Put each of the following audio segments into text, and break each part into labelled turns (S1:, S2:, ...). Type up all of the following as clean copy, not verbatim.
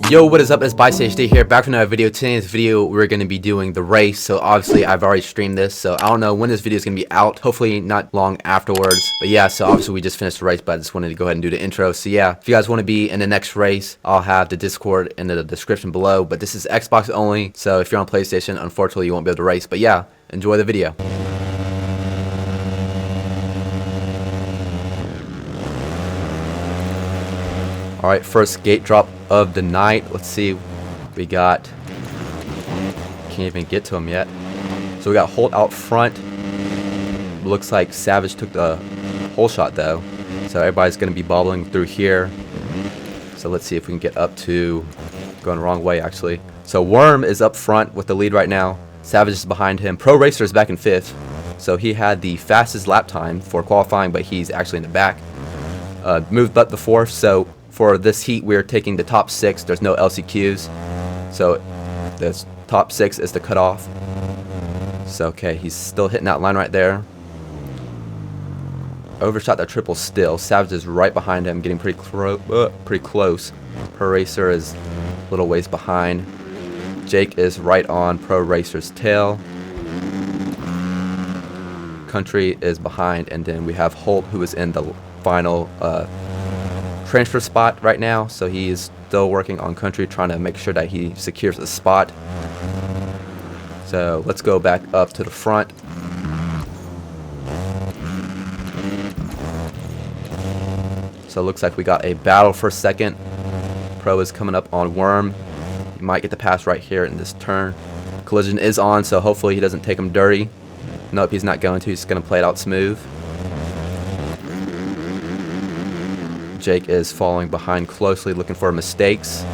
S1: Yo, what is up? It's Bise here, back for another video. Today's video, we're going to be doing the race. So obviously, I've already streamed this, so I don't know when this video is going to be out. Hopefully, not long afterwards. But yeah, so obviously, we just finished the race, but I just wanted to go ahead and do the intro. So yeah, if you guys want to be in the next race, I'll have the Discord in the description below. But this is Xbox only, so if you're on PlayStation, unfortunately, you won't be able to race. But yeah, enjoy the video. Alright, first gate drop of the night. Let's see. We got... Can't even get to him yet. So we got Holt out front. Looks like Savage took the hole shot though. So everybody's going to be bobbling through here. So let's see if we can get up to... Going the wrong way actually. So Worm is up front with the lead right now. Savage is behind him. Pro Racer is back in 5th. So he had the fastest lap time for qualifying, but he's actually in the back. Moved up to 4th. So for this heat, we're taking the top 6. There's no LCQs. So the top 6 is the cutoff. So, okay, he's still hitting that line right there. Overshot that triple still. Savage is right behind him, getting pretty close. Pro Racer is a little ways behind. Jake is right on Pro Racer's tail. Country is behind, and then we have Holt, who is in the final transfer spot right now, so he is still working on Country, trying to make sure that he secures the spot. So let's go back up to the front. So it looks like we got a battle for second. Pro is coming up on Worm. He might get the pass right here in this turn. Collision is on, so hopefully he doesn't take him dirty. Nope, he's not going to. He's going to play it out smooth. Jake is following behind closely, looking for mistakes.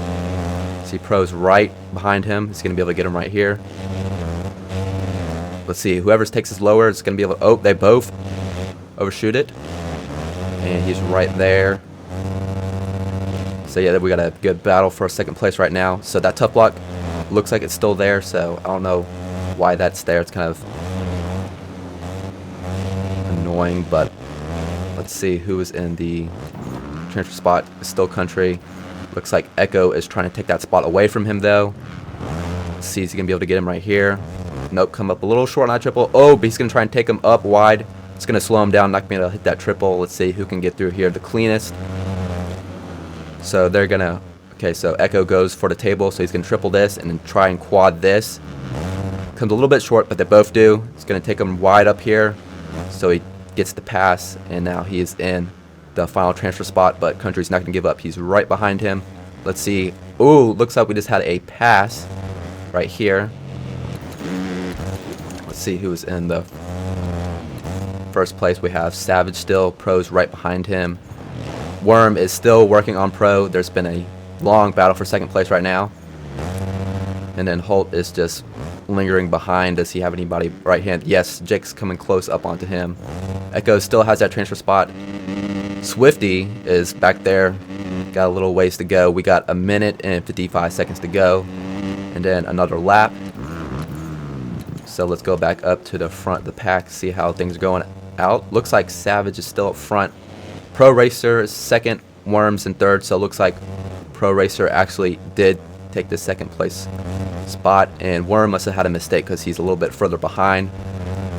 S1: See Pro's right behind him. He's going to be able to get him right here. Let's see. Whoever takes this lower is going to be able to... Oh, they both overshoot it. And he's right there. So yeah, we got a good battle for second place right now. So that tough block looks like it's still there. So I don't know why that's there. It's kind of annoying, but let's see who is in the... transfer spot. Is still Country. Looks like Echo is trying to take that spot away from him though. Let's see, is he gonna be able to get him right here? Nope, come up a little short on that triple. Oh, but he's gonna try and take him up wide. It's gonna slow him down, not gonna be able to hit that triple. Let's see who can get through here the cleanest. So they're gonna... Okay, so Echo goes for the table, so he's gonna triple this and then try and quad this. Comes a little bit short, but they both do. It's gonna take him wide up here, so he gets the pass, and now he is in the final transfer spot, but Country's not going to give up. He's right behind him. Let's see. Ooh, looks like we just had a pass right here. Let's see who's in the first place. We have Savage still. Pro's right behind him. Worm is still working on Pro. There's been a long battle for second place right now. And then Holt is just lingering behind. Does he have anybody right hand? Yes, Jake's coming close up onto him. Echo still has that transfer spot. Swifty is back there. Got a little ways to go. We got 1 minute and 55 seconds to go. And then another lap. So let's go back up to the front of the pack, see how things are going out. Looks like Savage is still up front. Pro Racer is second. Worm's in third. So it looks like Pro Racer actually did take the second place spot. And Worm must have had a mistake because he's a little bit further behind.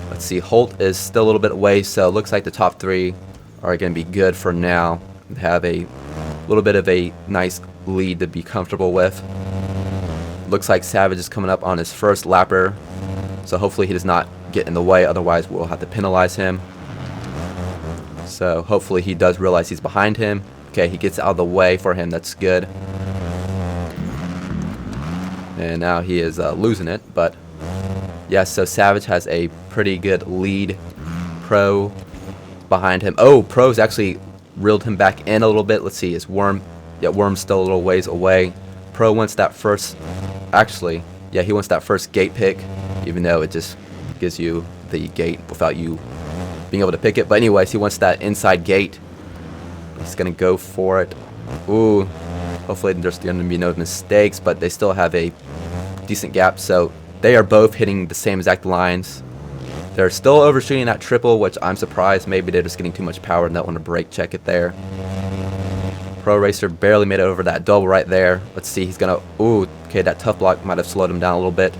S1: Let's see. Holt is still a little bit away. So it looks like the top 3 are going to be good for now. Have a little bit of a nice lead to be comfortable with. Looks like Savage is coming up on his first lapper, so hopefully he does not get in the way, otherwise we'll have to penalize him. So hopefully he does realize he's behind him. Okay, he gets out of the way for him. That's good. And now he is losing it, but yeah, so Savage has a pretty good lead. Pro behind him. Oh, Pro's actually reeled him back in a little bit. Let's see, is Worm... Yeah, Worm's still a little ways away. Pro wants that first... Actually, yeah, he wants that first gate pick, even though it just gives you the gate without you being able to pick it. But anyways, he wants that inside gate. He's going to go for it. Ooh, hopefully there's going to be no mistakes, but they still have a decent gap. So they are both hitting the same exact lines. They're still overshooting that triple, which I'm surprised. Maybe they're just getting too much power and don't want to brake check it there. Pro Racer barely made it over that double right there. Let's see, he's gonna, ooh, okay, that tough block might have slowed him down a little bit.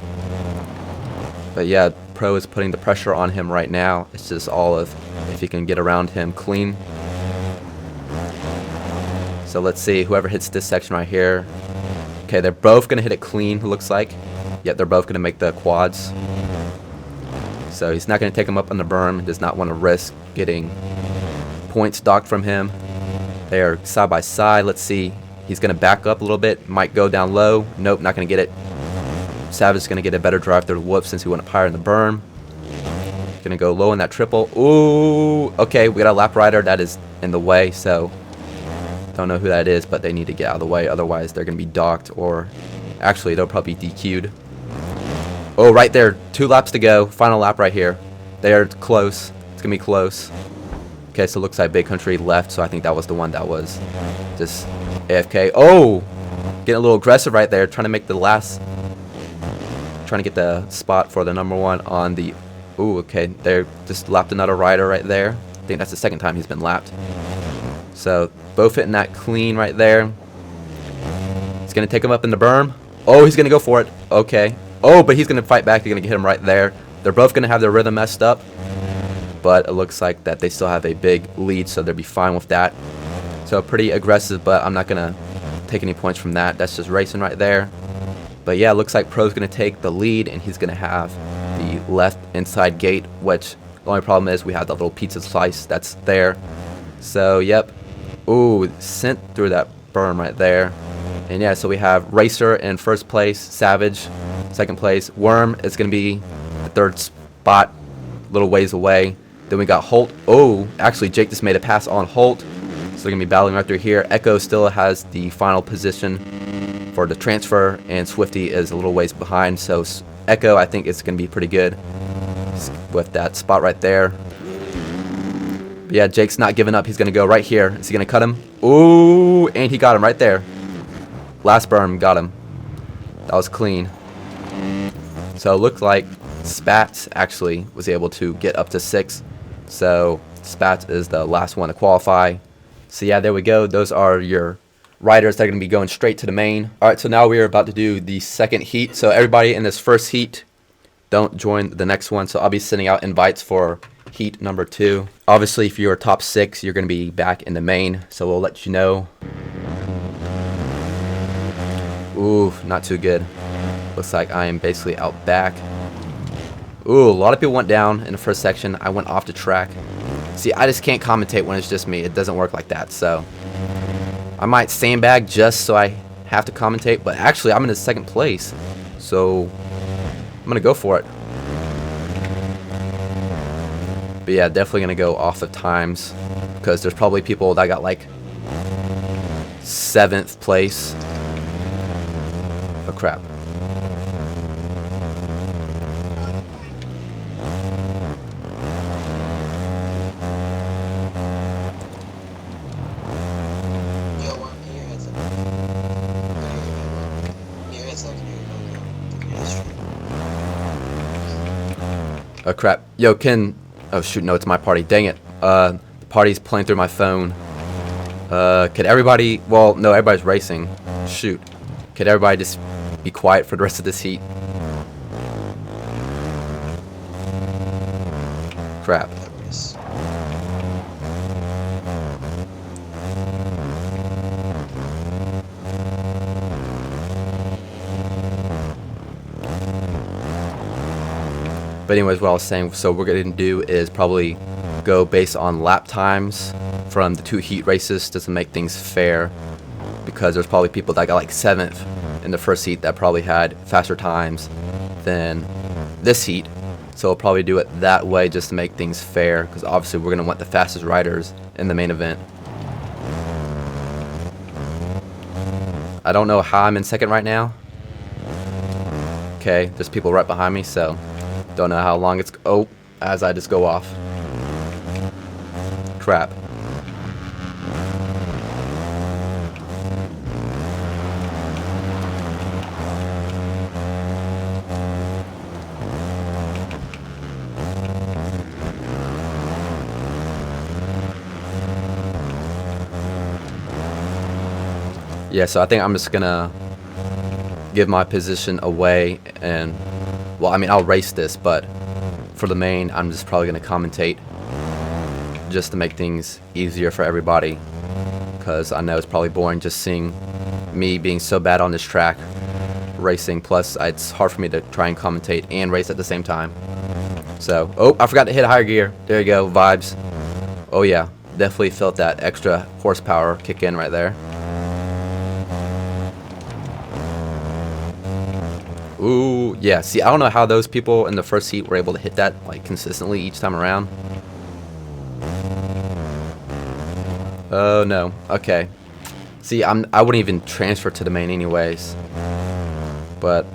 S1: But yeah, Pro is putting the pressure on him right now. It's just all of if he can get around him clean. So let's see, whoever hits this section right here. Okay, they're both gonna hit it clean, it looks like. Yet they're both gonna make the quads. So he's not gonna take him up on the berm. He does not want to risk getting points docked from him. They are side by side. Let's see, he's gonna back up a little bit, might go down low. Nope, not gonna get it. Savage is gonna get a better drive through the whoop since he went up higher in the berm. Gonna go low in that triple. Ooh, okay, we got a lap rider that is in the way, so don't know who that is, but they need to get out of the way, otherwise they're gonna be docked, or actually they'll probably be DQ'd. Oh, right there, 2 laps to go, final lap right here. They are close, it's gonna be close. Okay, so it looks like Big Country left, so I think that was the one that was just AFK. Oh, getting a little aggressive right there, trying to make the last, trying to get the spot for the #1 on the, ooh, okay, they just lapped another rider right there. I think that's the second time he's been lapped. So both hitting that clean right there. He's gonna take him up in the berm. Oh, he's gonna go for it. Okay. Oh, but he's gonna fight back. They're gonna get him right there. They're both gonna have their rhythm messed up, but it looks like that they still have a big lead, so they'll be fine with that. So pretty aggressive, but I'm not gonna take any points from that. That's just racing right there. But yeah, it looks like Pro's gonna take the lead, and he's gonna have the left inside gate, which the only problem is we have that little pizza slice that's there. So yep. Ooh, sent through that berm right there. And yeah, so we have Racer in first place, Savage second place, Worm is going to be the third spot, a little ways away. Then we got Holt. Oh, actually Jake just made a pass on Holt, so they're going to be battling right through here. Echo still has the final position for the transfer, and Swifty is a little ways behind, so Echo I think is going to be pretty good with that spot right there. But yeah, Jake's not giving up. He's going to go right here. Is he going to cut him? Ooh, and he got him right there. Last berm got him. That was clean. So it looked like Spats actually was able to get up to 6. So Spats is the last one to qualify. So yeah, there we go. Those are your riders that are going to be going straight to the main. All right, so now we are about to do the second heat. So everybody in this first heat, don't join the next one. So I'll be sending out invites for heat number 2. Obviously, if you're top 6, you're going to be back in the main, so we'll let you know. Ooh, not too good. Looks like I am basically out back. Ooh, a lot of people went down in the first section. I went off the track. See, I just can't commentate when it's just me. It doesn't work like that, so I might sandbag just so I have to commentate, but actually I'm in the second place, so I'm going to go for it. But yeah, definitely going to go off the times, because there's probably people that got like 7th place. Oh crap. Oh crap. Yo, oh shoot, no, it's my party. Dang it. The party's playing through my phone. Could everybody, well, no, everybody's racing. Shoot. Could everybody just be quiet for the rest of this heat? Crap. But anyways, what I was saying, so what we're going to do is probably go based on lap times from the 2 heat races just to make things fair, because there's probably people that got like 7th in the first heat that probably had faster times than this heat. So we'll probably do it that way just to make things fair, because obviously we're going to want the fastest riders in the main event. I don't know how I'm in second right now. Okay, there's people right behind me, so don't know how long it's, oh, as I just go off. Crap. Yeah, so I think I'm just gonna give my position away, and well, I mean, I'll race this, but for the main, I'm just probably gonna commentate just to make things easier for everybody, because I know it's probably boring just seeing me being so bad on this track racing, plus it's hard for me to try and commentate and race at the same time. So, oh, I forgot to hit higher gear. There you go, vibes. Oh yeah, definitely felt that extra horsepower kick in right there. Ooh, yeah, see, I don't know how those people in the first heat were able to hit that like consistently each time around. Oh no, okay. See, I wouldn't even transfer to the main anyways, but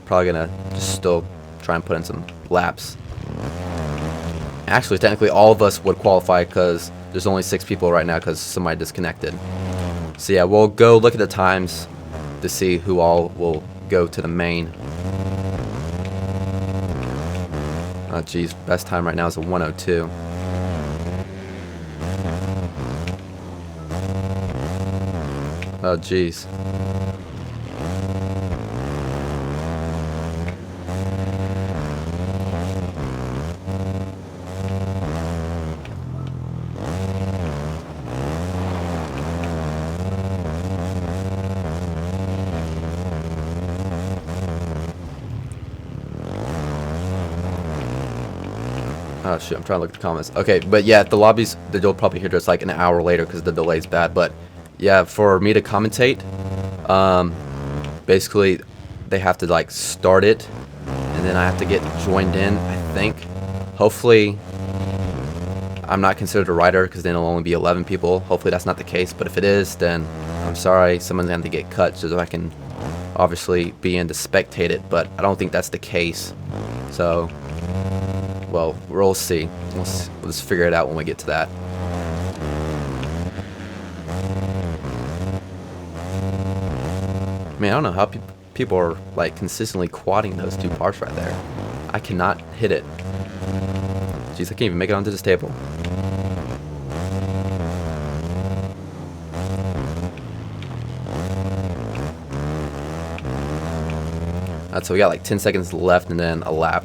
S1: probably gonna just still try and put in some laps. Actually, technically all of us would qualify because there's only 6 people right now because somebody disconnected. So yeah, we'll go look at the times to see who all will go to the main. Oh geez, best time right now is a 1:02. Oh geez. Oh shoot, I'm trying to look at the comments. Okay, but yeah, the lobbies that you'll probably hear just like an hour later because the delay's bad. But yeah, for me to commentate, basically they have to like start it, and then I have to get joined in. I think, hopefully, I'm not considered a writer because then it'll only be 11 people. Hopefully that's not the case. But if it is, then I'm sorry, someone's gonna have to get cut so that I can obviously be in to spectate it. But I don't think that's the case. So. Well, we'll see. We'll just figure it out when we get to that. Man, I don't know how people are like consistently quadding those 2 parts right there. I cannot hit it. Jeez, I can't even make it onto this table. Alright, so we got like 10 seconds left and then a lap.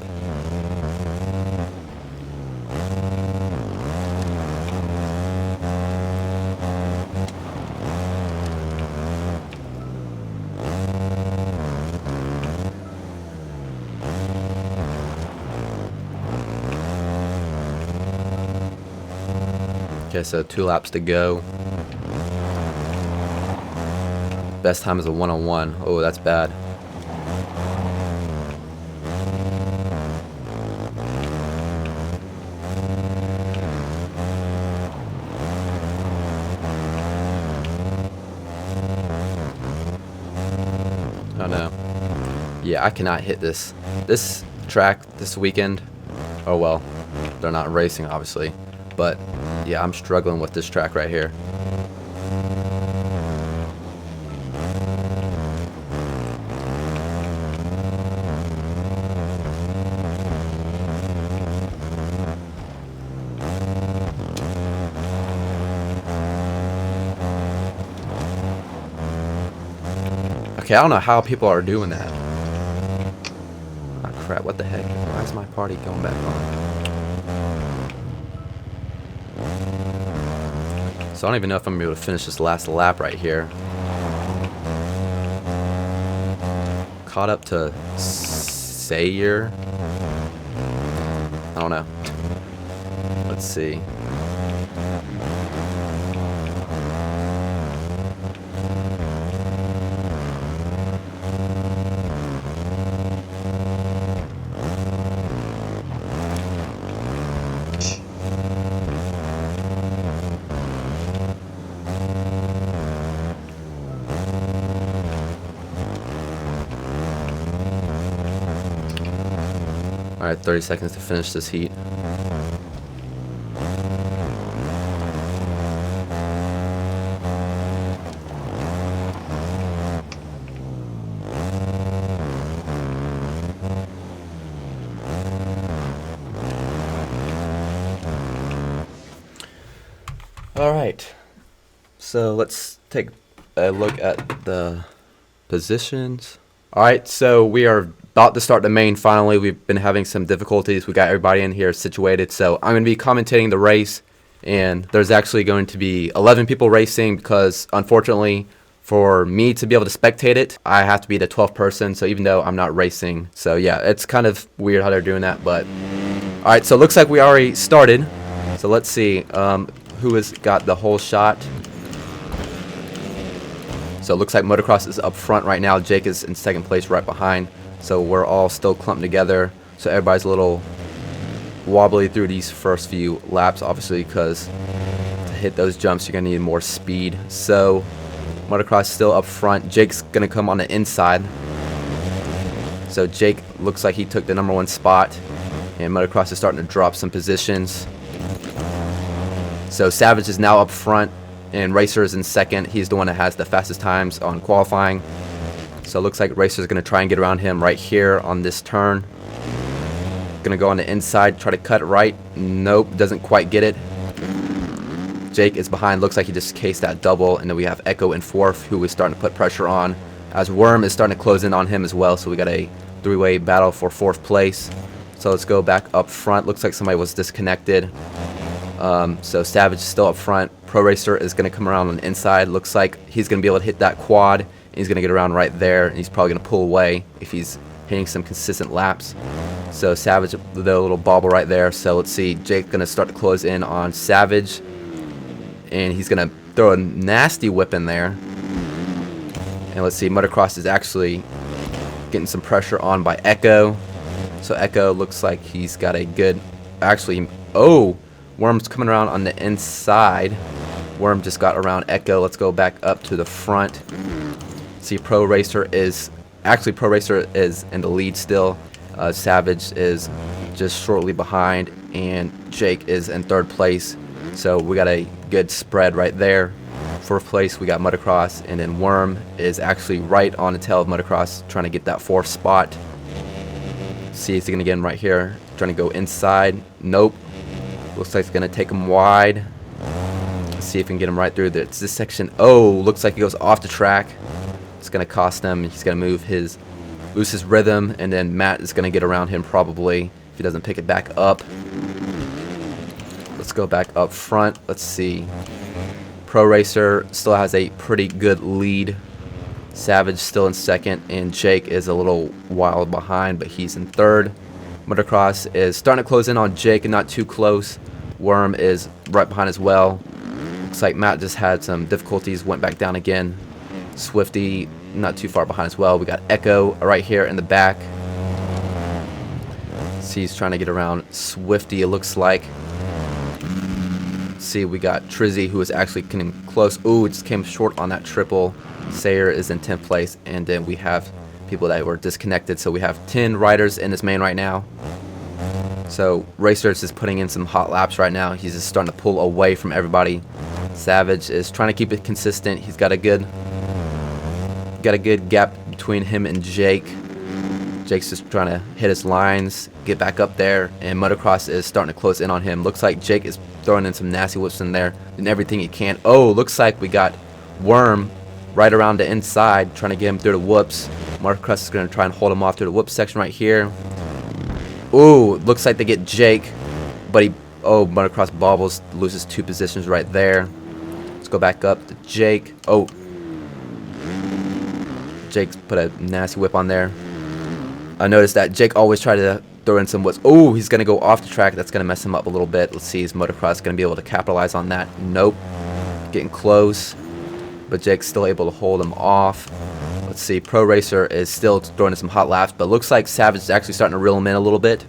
S1: Okay, so 2 laps to go. Best time is a 1:01. Oh, that's bad. Oh no. Yeah, I cannot hit this track this weekend. Oh well, they're not racing obviously, but yeah, I'm struggling with this track right here. Okay, I don't know how people are doing that. Oh crap, what the heck? Why is my party going back on? So I don't even know if I'm gonna be able to finish this last lap right here. Caught up to Sayer. I don't know. Let's see. Alright, 30 seconds to finish this heat. Alright, so let's take a look at the positions. Alright, so we are about to start the main finally. We've been having some difficulties. We got everybody in here situated. So I'm going to be commentating the race. And there's actually going to be 11 people racing because, unfortunately, for me to be able to spectate it, I have to be the 12th person. So even though I'm not racing. So yeah, it's kind of weird how they're doing that. But alright, so it looks like we already started. So let's see who has got the whole shot. So it looks like Motocross is up front right now. Jake is in second place right behind. So we're all still clumped together. So everybody's a little wobbly through these first few laps, obviously, because to hit those jumps, you're going to need more speed. So Motocross is still up front. Jake's going to come on the inside. So Jake looks like he took the #1 spot. And Motocross is starting to drop some positions. So Savage is now up front. And Racer is in second. He's the one that has the fastest times on qualifying. So it looks like Racer is going to try and get around him right here on this turn. Going to go on the inside, try to cut right. Nope, doesn't quite get it. Jake is behind. Looks like he just cased that double. And then we have Echo in fourth, who is starting to put pressure on. As Worm is starting to close in on him as well. So we got a three-way battle for fourth place. So let's go back up front. Looks like somebody was disconnected. So Savage is still up front. Pro Racer is going to come around on the inside. Looks like he's going to be able to hit that quad. And he's going to get around right there. And he's probably going to pull away if he's hitting some consistent laps. So Savage, the little bobble right there. So let's see. Jake's going to start to close in on Savage. And he's going to throw a nasty whip in there. And let's see. Motocross is actually getting some pressure on by Echo. So Echo looks like he's got a good... Actually, oh! Worm's coming around on the inside. Worm just got around Echo. Let's go back up to the front. See, Pro Racer is... Actually, Pro Racer is in the lead still. Savage is just shortly behind. And Jake is in third place. So we got a good spread right there. Fourth place, we got Motocross. And then Worm is actually right on the tail of Motocross, trying to get that fourth spot. See, he's going to get him right here. Trying to go inside. Nope. Looks like it's going to take him wide. Let's see if we can get him right through this section. Oh, looks like he goes off the track. It's going to cost him. He's going to lose his rhythm, and then Matt is going to get around him probably if he doesn't pick it back up. Let's go back up front. Let's see. Pro Racer still has a pretty good lead. Savage still in second, and Jake is a little while behind, but he's in third. Motocross is starting to close in on Jake and not too close. Worm is right behind as well. Looks like Matt just had some difficulties, went back down again. Swifty not too far behind as well. We got Echo right here in the back. See, he's trying to get around Swifty, it looks like. See, we got Trizzy, who is actually getting close. Ooh, it just came short on that triple. Sayer is in 10th place, and then we have people that were disconnected. So we have 10 riders in this main right now. So Racer is just putting in some hot laps right now. He's just starting to pull away from everybody. Savage is trying to keep it consistent. He's got a good gap between him and Jake. Jake's just trying to hit his lines, get back up there, and Motocross is starting to close in on him. Looks like Jake is throwing in some nasty whips in there and everything he can. Oh, looks like we got Worm right around the inside, trying to get him through the whoops. Motocross is going to try and hold him off through the whoop section right here. Ooh, looks like they get Jake, but Motocross bobbles, loses 2 positions right there. Let's go back up to Jake. Oh, Jake's put a nasty whip on there. I noticed that Jake always tried to throw in some whips. Oh, he's going to go off the track. That's going to mess him up a little bit. Let's see, is Motocross going to be able to capitalize on that? Nope. Getting close, but Jake's still able to hold him off. Let's see, Pro Racer is still throwing in some hot laps, but looks like Savage is actually starting to reel him in a little bit.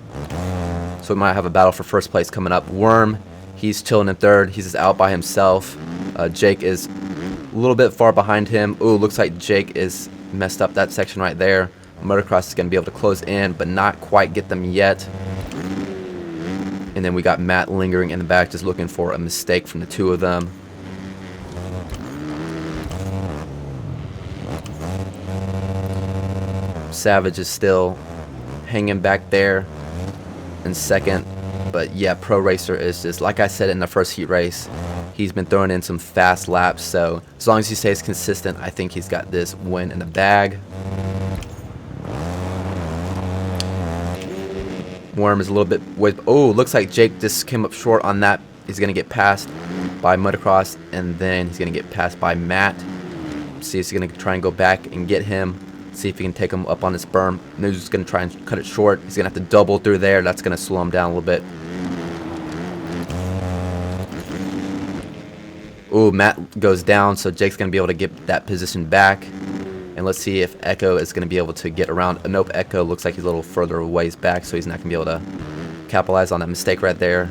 S1: So we might have a battle for first place coming up. Worm, he's chilling in third. He's just out by himself. Jake is a little bit far behind him. Ooh, looks like Jake is messed up that section right there. Motocross is going to be able to close in, but not quite get them yet. And then we got Matt lingering in the back, just looking for a mistake from the two of them. Savage is still hanging back there in second. But yeah, Pro Racer is just, like I said in the first heat race, He's been throwing in some fast laps, so as long as he stays consistent, I think he's got this win in the bag. Worm is a little bit with. Oh, looks like Jake just came up short on that. He's gonna get passed by Motocross, and then he's gonna get passed by Matt. See, he's gonna try and go back and get him. See if he can take him up on this berm. And he's just gonna try and cut it short. He's gonna have to double through there. That's gonna slow him down a little bit. Ooh, Matt goes down, so Jake's gonna be able to get that position back. And let's see if Echo is going to be able to get around. Nope, Echo looks like he's a little further ways back, so he's not going to be able to capitalize on that mistake right there.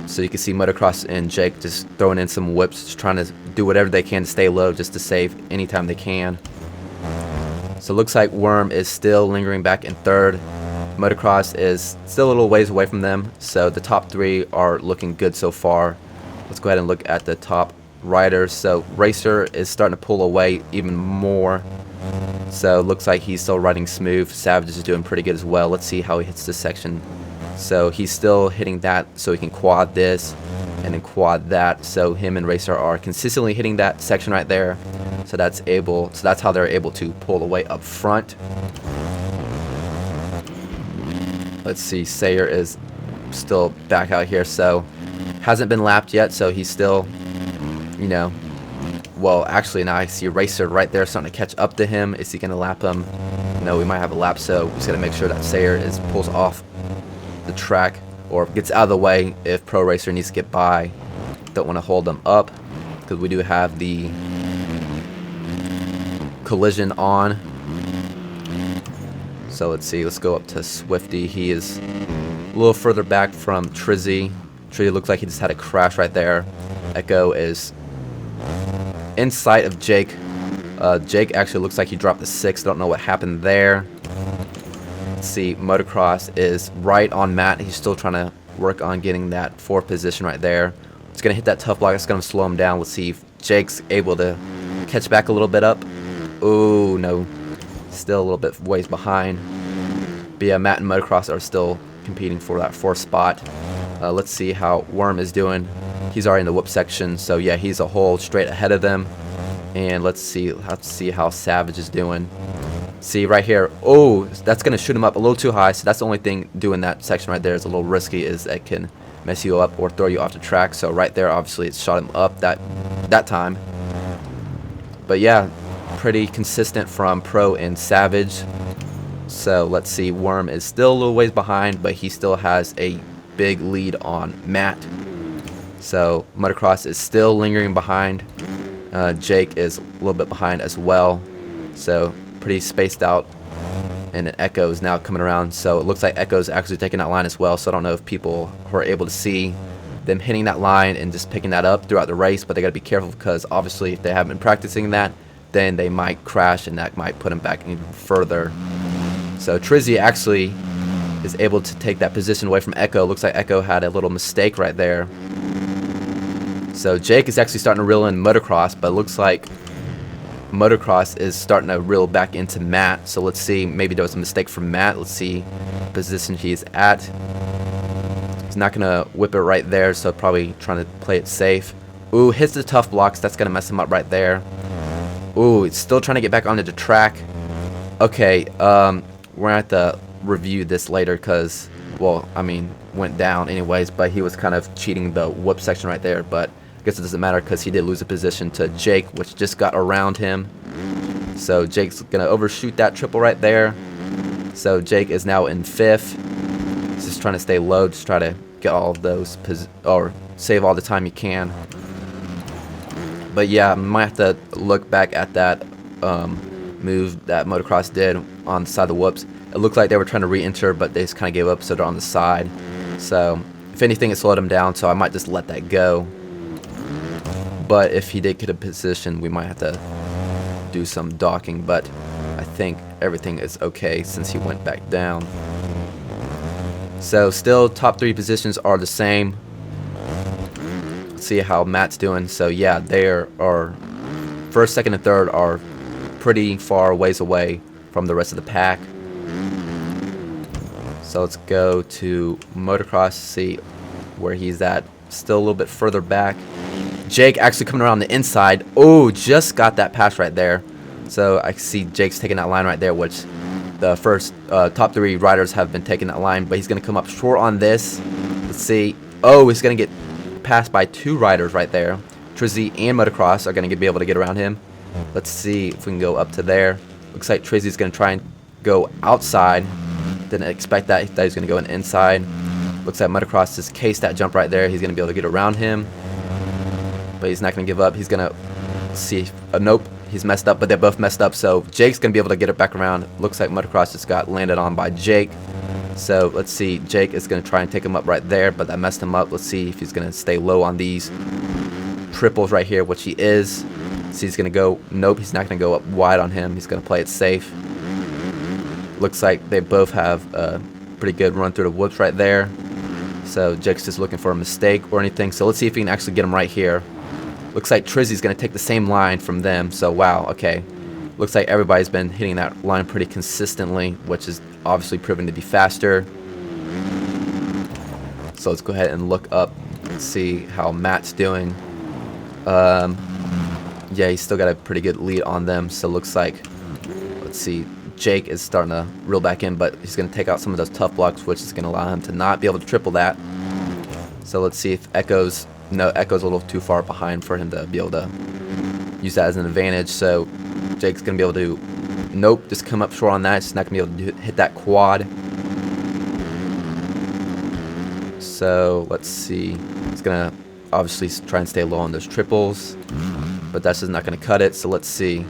S1: So you can see Motocross and Jake just throwing in some whips, just trying to do whatever they can to stay low, just to save anytime they can. So it looks like Worm is still lingering back in third. Motocross is still a little ways away from them, so the top three are looking good so far. Let's go ahead and look at the top riders. So Racer is starting to pull away even more, so it looks like he's still riding smooth. Savage is doing pretty good as well. Let's see how he hits this section. So he's still hitting that, so he can quad this and then quad that. So him and Racer are consistently hitting that section right there, so that's how they're able to pull away up front. Let's see, Sayer is still back out here, so hasn't been lapped yet, so he's still, you know, well, actually now I see Racer right there starting to catch up to him. Is he going to lap him? No, we might have a lap, so we just got to make sure that Sayer pulls off the track or gets out of the way if Pro Racer needs to get by. Don't want to hold them up because we do have the collision on. So let's see, let's go up to Swifty. He is a little further back from Trizzy. Trizzy looks like he just had a crash right there. Echo is in sight of Jake. Jake actually looks like he dropped the 6. Don't know what happened there. Let's see, Motocross is right on Matt. He's still trying to work on getting that 4th position right there. It's going to hit that tough block. It's going to slow him down. Let's see if Jake's able to catch back a little bit up. Oh, no. Still a little bit ways behind. But yeah, Matt and Motocross are still competing for that 4th spot. Let's see how Worm is doing. He's already in the whoop section, so yeah, he's a hole straight ahead of them. And let's see how Savage is doing. See right here, oh, that's gonna shoot him up a little too high. So that's the only thing doing that section right there is a little risky, is that can mess you up or throw you off the track. So right there, obviously, it shot him up that time. But yeah, pretty consistent from Pro and Savage. So let's see, Worm is still a little ways behind, but he still has a big lead on Matt. So Motocross is still lingering behind. Jake is a little bit behind as well. So pretty spaced out. And then Echo is now coming around. So it looks like Echo's actually taking that line as well. So I don't know if people were able to see them hitting that line and just picking that up throughout the race. But they got to be careful, because obviously if they haven't been practicing that, then they might crash and that might put them back even further. So Trizzy actually is able to take that position away from Echo. Looks like Echo had a little mistake right there. So Jake is actually starting to reel in Motocross, but it looks like Motocross is starting to reel back into Matt. So let's see, maybe there was a mistake from Matt. Let's see the position he's at. He's not going to whip it right there, so probably trying to play it safe. Ooh, hits the tough blocks. That's going to mess him up right there. Ooh, it's still trying to get back onto the track. Okay, we're going to have to review this later because, well, I mean, went down anyways, but he was kind of cheating the whoop section right there. But I guess it doesn't matter because he did lose a position to Jake, which just got around him. So Jake's going to overshoot that triple right there. So Jake is now in 5th. He's just trying to stay low, just try to get all of those, or save all the time you can. But yeah, I might have to look back at that move that Motocross did on the side of the whoops. It looked like they were trying to re-enter, but they just kind of gave up, so they're on the side. So if anything, it slowed them down, so I might just let that go. But if he did get a position, we might have to do some docking, but I think everything is okay since he went back down. So still, top 3 positions are the same. Let's see how Matt's doing. So yeah, they are 1st, 2nd, and 3rd are pretty far ways away from the rest of the pack. So let's go to Motocross, see where he's at. still a little bit further back. Jake actually coming around the inside. Oh, just got that pass right there. So I see Jake's taking that line right there, which the first top 3 riders have been taking that line, but he's going to come up short on this. Let's see. Oh, he's going to get passed by 2 riders right there. Trizzy and Motocross are going to be able to get around him. Let's see if we can go up to there. Looks like Trizzy's going to try and go outside. Didn't expect that. He thought he was going to go inside. Looks like Motocross just cased that jump right there. He's going to be able to get around him. But he's not going to give up. He's going to see. Nope. He's messed up, but they're both messed up. So Jake's going to be able to get it back around. Looks like Motocross just got landed on by Jake. So let's see. Jake is going to try and take him up right there, but that messed him up. Let's see if he's going to stay low on these triples right here, which he is. So he's going to go. Nope, he's not going to go up wide on him. He's going to play it safe. Looks like they both have a pretty good run through the whoops right there. So Jake's just looking for a mistake or anything. So let's see if we can actually get him right here. Looks like Trizzy's going to take the same line from them. So, wow, okay. Looks like everybody's been hitting that line pretty consistently, which is obviously proven to be faster. So let's go ahead and look up and see how Matt's doing. Yeah, he's still got a pretty good lead on them. So looks like, let's see, Jake is starting to reel back in, but he's going to take out some of those tough blocks, which is going to allow him to not be able to triple that. So let's see if Echo's... No, Echo's a little too far behind for him to be able to use that as an advantage. So Jake's going to be able to, nope, just come up short on that. He's not going to be able to hit that quad. So let's see. He's going to obviously try and stay low on those triples, but that's just not going to cut it. So let's see.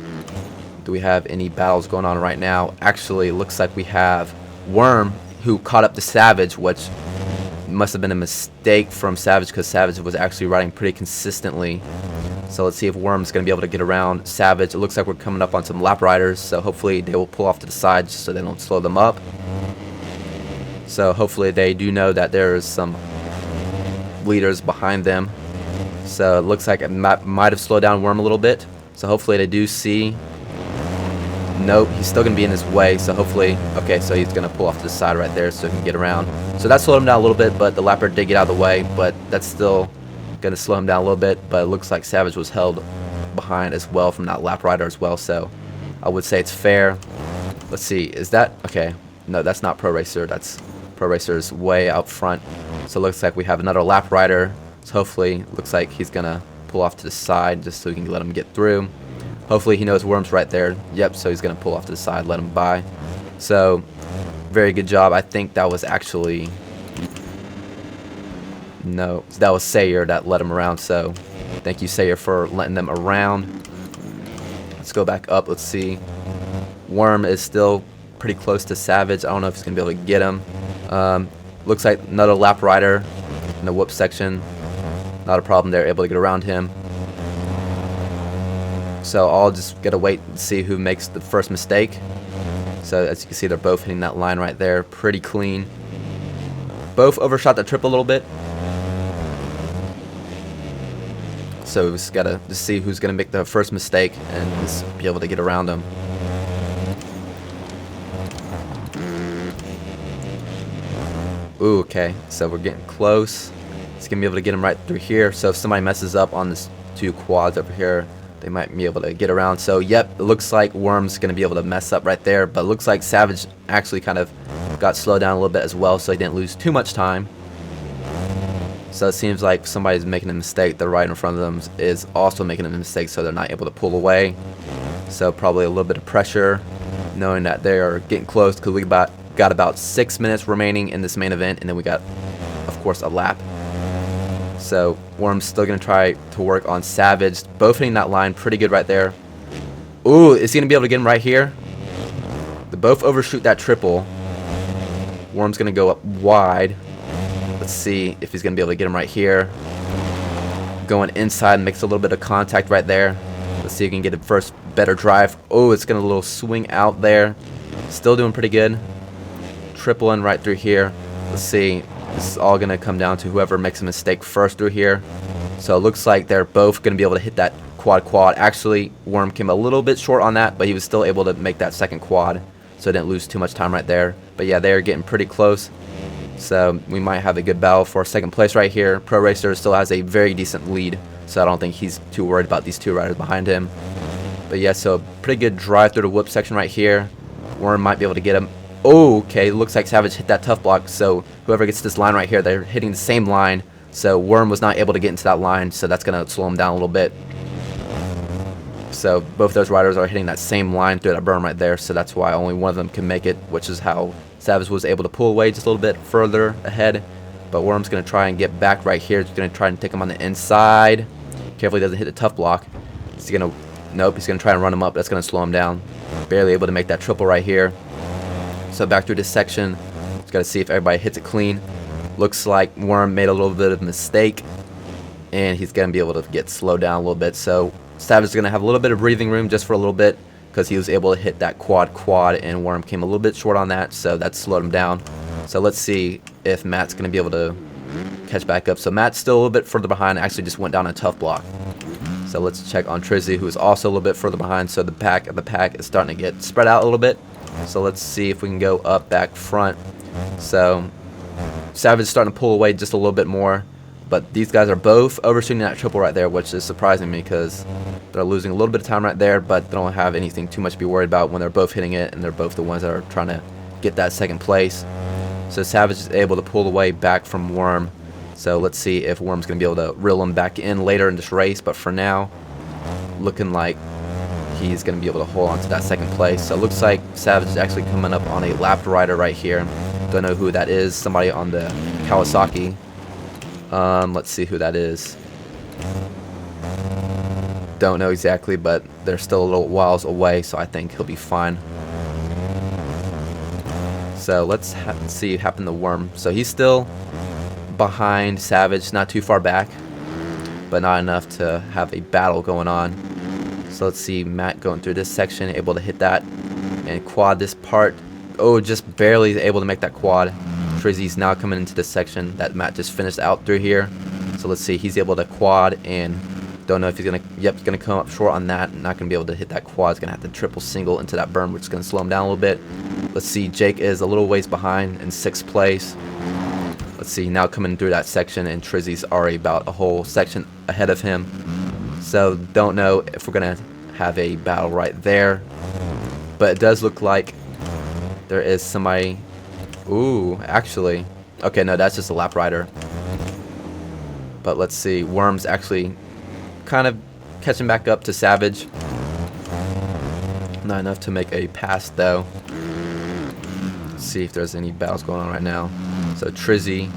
S1: Do we have any battles going on right now? Actually, it looks like we have Worm, who caught up to Savage, which must have been a mistake from Savage because Savage was actually riding pretty consistently. So let's see if Worm's going to be able to get around Savage. It looks like we're coming up on some lap riders, so hopefully they will pull off to the side just so they don't slow them up. So hopefully they do know that there's some leaders behind them. So it looks like it might have slowed down Worm a little bit. So hopefully they do see. Nope, he's still going to be in his way, so hopefully, okay, so he's going to pull off to the side right there so he can get around. So that slowed him down a little bit, but the lapper did get out of the way, but that's still going to slow him down a little bit, but it looks like Savage was held behind as well from that lap rider as well, so I would say it's fair. Let's see, is that, okay, no, that's not Pro Racer, that's Pro Racer's way out front. So it looks like we have another lap rider, so hopefully, looks like he's going to pull off to the side just so we can let him get through. Hopefully he knows Worm's right there. Yep, so he's going to pull off to the side, let him by. So, very good job. I think that was actually... No, that was Sayer that let him around. So, thank you, Sayer, for letting them around. Let's go back up. Let's see. Worm is still pretty close to Savage. I don't know if he's going to be able to get him. Looks like another lap rider in the whoop section. Not a problem. They're able to get around him. So I'll just gotta wait and see who makes the first mistake. So as you can see, they're both hitting that line right there pretty clean. Both overshot the trip a little bit. So we just gotta just see who's gonna make the first mistake and just be able to get around them. Ooh, okay, so we're getting close. It's gonna be able to get him right through here. So if somebody messes up on this 2 quads over here, they might be able to get around. So yep, it looks like Worm's going to be able to mess up right there, but it looks like Savage actually kind of got slowed down a little bit as well, so he didn't lose too much time. So it seems like somebody's making a mistake. The rider in front of them is also making a mistake, so they're not able to pull away. So probably a little bit of pressure, knowing that they are getting close, because we got about 6 minutes remaining in this main event, and then we got, of course, a lap. So Worm's still going to try to work on Savage. Both hitting that line pretty good right there. Ooh, is he going to be able to get him right here? They both overshoot that triple. Worm's going to go up wide. Let's see if he's going to be able to get him right here. Going inside, makes a little bit of contact right there. Let's see if he can get a first better drive. Oh, it's going to a little swing out there. Still doing pretty good. Triple in right through here. Let's see. This is all going to come down to whoever makes a mistake first through here. So it looks like they're both going to be able to hit that quad. Actually, Worm came a little bit short on that, but he was still able to make that second quad. So didn't lose too much time right there. But yeah, they're getting pretty close. So we might have a good battle for second place right here. Pro Racer still has a very decent lead, so I don't think he's too worried about these two riders behind him. But yeah, so pretty good drive through the whoop section right here. Worm might be able to get him. Oh, okay, looks like Savage hit that tough block, so whoever gets this line right here, they're hitting the same line. So Worm was not able to get into that line, so that's going to slow him down a little bit. So both those riders are hitting that same line through that berm right there, so that's why only one of them can make it, which is how Savage was able to pull away just a little bit further ahead. But Worm's going to try and get back right here. He's going to try and take him on the inside. Carefully doesn't hit the tough block. He's going to, nope, he's going to try and run him up. That's going to slow him down. Barely able to make that triple right here. So back through this section, just got to see if everybody hits it clean. Looks like Worm made a little bit of a mistake, and he's going to be able to get slowed down a little bit. So Savage is going to have a little bit of breathing room just for a little bit, because he was able to hit that quad, and Worm came a little bit short on that, so that slowed him down. So let's see if Matt's going to be able to catch back up. So Matt's still a little bit further behind, actually just went down a tough block. So let's check on Trizzy, who is also a little bit further behind, so the pack is starting to get spread out a little bit. So let's see if we can go up back front. So Savage is starting to pull away just a little bit more, but these guys are both overshooting that triple right there, which is surprising me because they're losing a little bit of time right there, but they don't have anything too much to be worried about when they're both hitting it, and they're both the ones that are trying to get that second place. So Savage is able to pull away back from Worm. So let's see if Worm's going to be able to reel him back in later in this race, but for now, looking like he's going to be able to hold on to that second place. So it looks like Savage is actually coming up on a lapped rider right here. Don't know who that is. Somebody on the Kawasaki. Let's see who that is. Don't know exactly, but they're still a little whiles away, so I think he'll be fine. So let's see what happened to Worm. So he's still behind Savage, not too far back, but not enough to have a battle going on. So let's see Matt going through this section, able to hit that and quad this part. Oh, just barely able to make that quad. Trizzy's now coming into this section that Matt just finished out through here. So let's see, he's able to quad, and don't know if he's gonna, yep, he's gonna come up short on that. Not gonna be able to hit that quad. He's gonna have to triple single into that berm, which is gonna slow him down a little bit. Let's see, Jake is a little ways behind in 6th place. Let's see, now coming through that section, and Trizzy's already about a whole section ahead of him. So don't know if we're gonna have a battle right there, but it does look like there is somebody. Ooh, actually, okay, no, that's just a lap rider. But let's see, Worm's actually kind of catching back up to Savage. Not enough to make a pass though. Let's see if there's any battles going on right now. So Trizzy,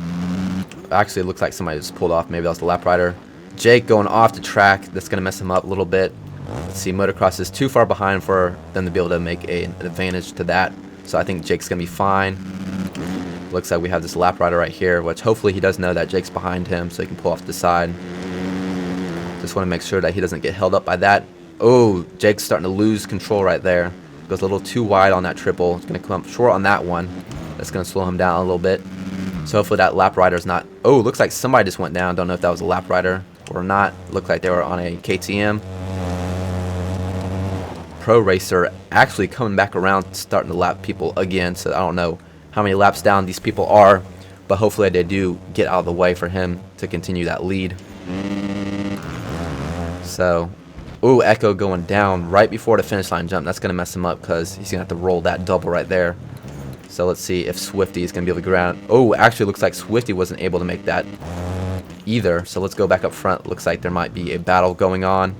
S1: actually it looks like somebody just pulled off. Maybe that was the lap rider. Jake going off the track. That's going to mess him up a little bit. Let's see, Motocross is too far behind for them to be able to make an advantage to that. So I think Jake's going to be fine. Looks like we have this lap rider right here, which hopefully he does know that Jake's behind him so he can pull off the side. Just want to make sure that he doesn't get held up by that. Oh, Jake's starting to lose control right there. Goes a little too wide on that triple. It's going to come up short on that one. That's going to slow him down a little bit. So hopefully that lap rider's not... Oh, looks like somebody just went down. Don't know if that was a lap rider or not. Looked like they were on a KTM. Pro Racer actually coming back around, starting to lap people again. So I don't know how many laps down these people are, but hopefully they do get out of the way for him to continue that lead. So, ooh, Echo going down right before the finish line jump. That's going to mess him up because he's going to have to roll that double right there. So let's see if Swifty is going to be able to go around. Oh, actually looks like Swifty wasn't able to make that either. So let's go back up front. Looks like there might be a battle going on.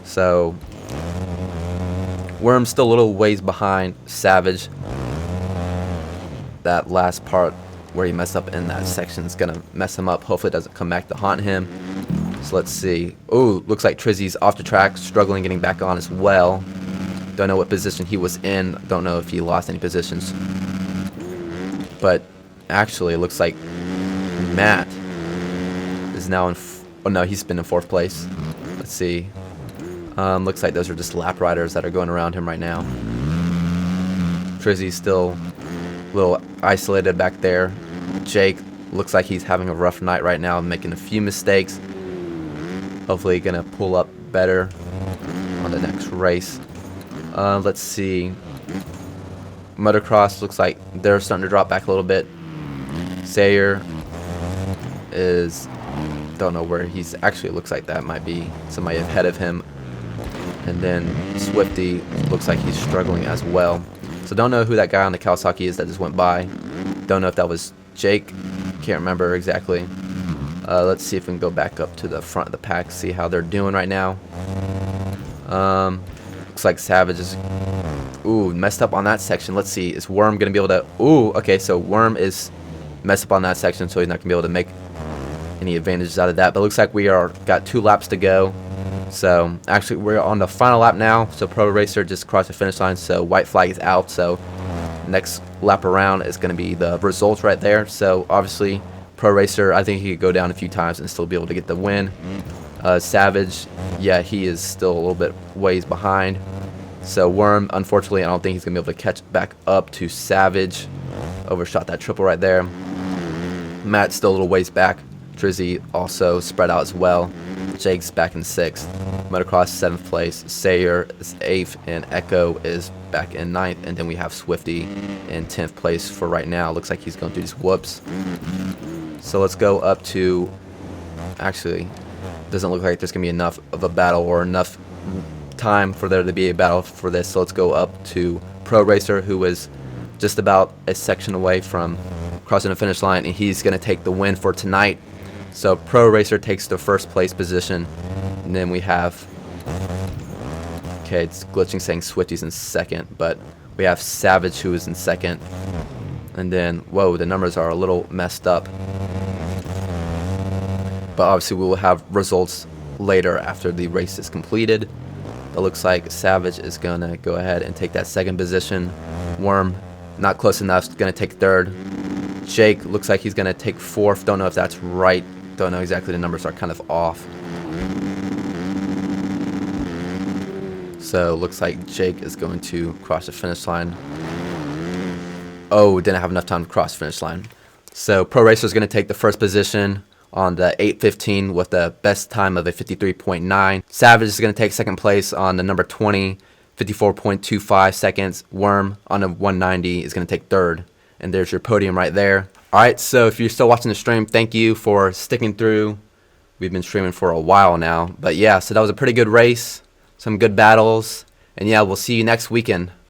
S1: So Worm's still a little ways behind Savage. That last part where he messed up in that section is going to mess him up. Hopefully it doesn't come back to haunt him. So let's see. Oh, looks like Trizzy's off the track, struggling getting back on as well. Don't know what position he was in. Don't know if he lost any positions. But actually, it looks like Matt is now in... Oh, no, he's been in 4th place. Let's see. Looks like those are just lap riders that are going around him right now. Trizzy's still a little isolated back there. Jake looks like he's having a rough night right now, making a few mistakes. Hopefully going to pull up better on the next race. Let's see. Motocross looks like they're starting to drop back a little bit. Sayer is, don't know where he's actually. It looks like that might be somebody ahead of him. And then Swifty looks like he's struggling as well. So don't know who that guy on the Kawasaki is that just went by. Don't know if that was Jake. Can't remember exactly. Let's see if we can go back up to the front of the pack, see how they're doing right now. Looks like Savage is, messed up on that section. Let's see, is Worm going to be able to, okay, so Worm is messed up on that section, so he's not going to be able to make any advantages out of that. But it looks like we got 2 laps to go. So actually we're on the final lap now. So Pro Racer just crossed the finish line, so white flag is out. So next lap around is going to be the results right there. So obviously Pro Racer, I think he could go down a few times and still be able to get the win. Savage, yeah, he is still a little bit ways behind. So Worm, unfortunately, I don't think he's going to be able to catch back up to Savage. Overshot that triple right there. Matt's still a little ways back. Drizzy also spread out as well. Jake's back in 6th. Motocross 7th place. Sayer is 8th, and Echo is back in 9th. And then we have Swifty in 10th place for right now. Looks like he's going through these whoops. So let's go up to, actually, doesn't look like there's going to be enough of a battle or enough time for there to be a battle for this. So let's go up to Pro Racer, who is just about a section away from crossing the finish line, and he's going to take the win for tonight. So Pro Racer takes the 1st place position, and then we have, okay, it's glitching saying Swifty's in 2nd, but we have Savage who is in 2nd, and then, whoa, the numbers are a little messed up, but obviously we will have results later after the race is completed. It looks like Savage is going to go ahead and take that 2nd position. Worm, not close enough, going to take 3rd. Jake looks like he's going to take 4th. Don't know if that's right. Don't know exactly. The numbers are kind of off. So looks like Jake is going to cross the finish line. Oh, didn't have enough time to cross the finish line. So Pro Racer is going to take the 1st position on the 8:15 with the best time of a 53.9. Savage is going to take 2nd place on the number 20, 54.25 seconds. Worm on the 190 is going to take 3rd. And there's your podium right there. Alright, so if you're still watching the stream, thank you for sticking through. We've been streaming for a while now. But yeah, so that was a pretty good race. Some good battles. And yeah, we'll see you next weekend.